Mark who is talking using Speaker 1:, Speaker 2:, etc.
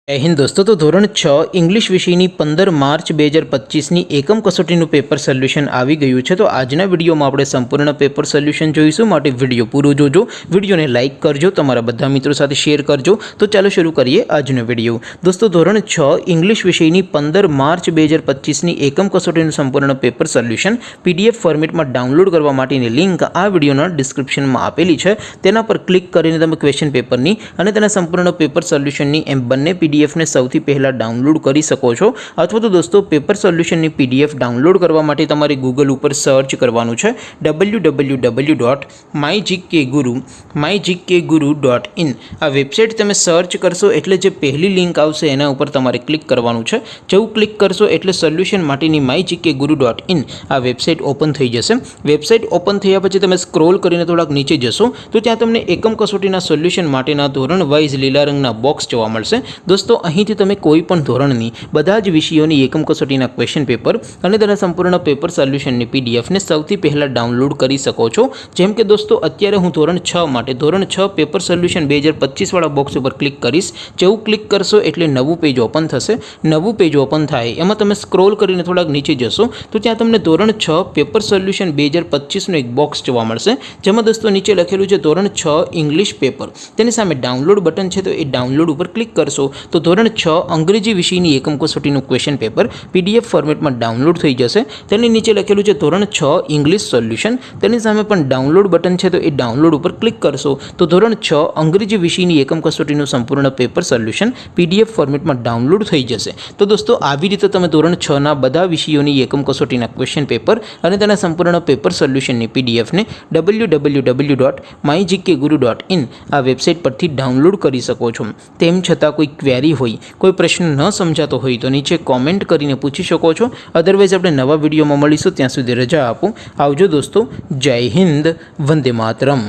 Speaker 1: जय हिंद दोस्तों। तो धोरण 6 इंग्लिश विषयની 15 માર્ચ 2025ની એકમ કસોટીનું પેપર સોલ્યુશન આવી ગયું છે। તો આજના વિડીયોમાં આપણે સંપૂર્ણ પેપર સોલ્યુશન જોઈશું, માટે વિડીયો પૂરો જોજો, વિડીયોને લાઇક કરજો, તમારા બધા મિત્રો સાથે શેર કરજો। તો ચાલો શરૂ કરીએ આજનો વિડીયો। દોસ્તો ધોરણ 6 ઇંગ્લિશ વિષયની 15 માર્ચ 2025ની એકમ કસોટીનું સંપૂર્ણ પેપર સોલ્યુશન પીડીએફ ફોર્મેટમાં ડાઉનલોડ કરવા માટેની લિંક આ વિડીયોના ડિસ્ક્રિપ્શનમાં આપેલી છે। તેના પર ક્લિક કરીને તમે ક્વેશ્ચન પેપરની અને તેના સંપૂર્ણ પેપર સોલ્યુશનની એમ બંને पीडीएफ ने સૌથી પહેલા ડાઉનલોડ કરી શકો છો। અથવા તો દોસ્તો પેપર સોલ્યુશનની પીડીએફ ડાઉનલોડ કરવા માટે તમારે ગૂગલ ઉપર સર્ચ કરવાનું છે www.mygkguru.in। આ વેબસાઇટ તમે સર્ચ કરશો એટલે જે પહેલી લિંક આવશે એના ઉપર તમારે ક્લિક કરવાનું છે। જેવું ક્લિક કરશો એટલે સોલ્યુશન માટેની mygkguru.in આ વેબસાઇટ ઓપન થઈ જશે। વેબસાઇટ ઓપન થયા પછી તમે સ્ક્રોલ કરીને થોડાક નીચે જશો તો ત્યાં તમને એકમ કસોટીના સોલ્યુશન માટેના ધોરણ વાઇઝ લીલા રંગના બોક્સ જોવા મળશે। दोस्तों અહીંથી તમે કોઈ પણ ધોરણની બધા જ વિષયોની એકમ કસોટીના ક્વેશ્ચન પેપર અને તેના સંપૂર્ણ પેપર સોલ્યુશનની પીડીએફને સૌથી પહેલા ડાઉનલોડ કરી શકો છો। જેમ કે દોસ્તો અત્યારે હું ધોરણ 6 માટે ધોરણ 6 પેપર સોલ્યુશન 2025 વાળા બોક્સ ઉપર ક્લિક કરીશ। જેવું ક્લિક કરશો એટલે નવું પેજ ઓપન થશે। નવું પેજ ઓપન થાય એમાં તમે સ્ક્રોલ કરીને થોડાક નીચે જશો તો ત્યાં તમને ધોરણ 6 પેપર સોલ્યુશન 2025નું એક બોક્સ જોવા મળશે, જેમાં દોસ્તો નીચે લખેલું છે ધોરણ 6 ઇંગ્લિશ પેપર। તેની સામે ડાઉનલોડ બટન છે, તો એ ડાઉનલોડ ઉપર ક્લિક કરશો तो ધોરણ 6 અંગ્રેજી વિષયની એકમ કસોટીનું ક્વેશ્ચન પેપર પીડીએફ ફોર્મેટમાં ડાઉનલોડ થઈ જશે। તેની નીચે લખેલું છે ધોરણ 6 ઇંગ્લિશ સોલ્યુશન, તેની સામે પણ ડાઉનલોડ બટન છે, તો એ ડાઉનલોડ ઉપર ક્લિક કરશો તો ધોરણ 6 અંગ્રેજી વિષયની એકમ કસોટીનું સંપૂર્ણ પેપર સોલ્યુશન પીડીએફ ફોર્મેટમાં ડાઉનલોડ થઈ જશે। તો દોસ્તો આવી રીતે તમે ધોરણ 6 ના બધા વિષયોની એકમ કસોટીના ક્વેશ્ચન પેપર અને તેના સંપૂર્ણ પેપર સોલ્યુશનની પીડીએફને www.mygkguru.in આ વેબસાઇટ પરથી ડાઉનલોડ કરી શકો છો। તેમ છતાં કોઈ ક્વેરી હોય, कोई प्रश्न न समझातो हो तो नीचे कॉमेंट करीने पूछी शको छो। अदरवाइज अपने नवा विडियो में मळीशुं, त्यां सुधी रजा आपो। आवजो दोस्तों। जय हिंद, वंदे मातरम।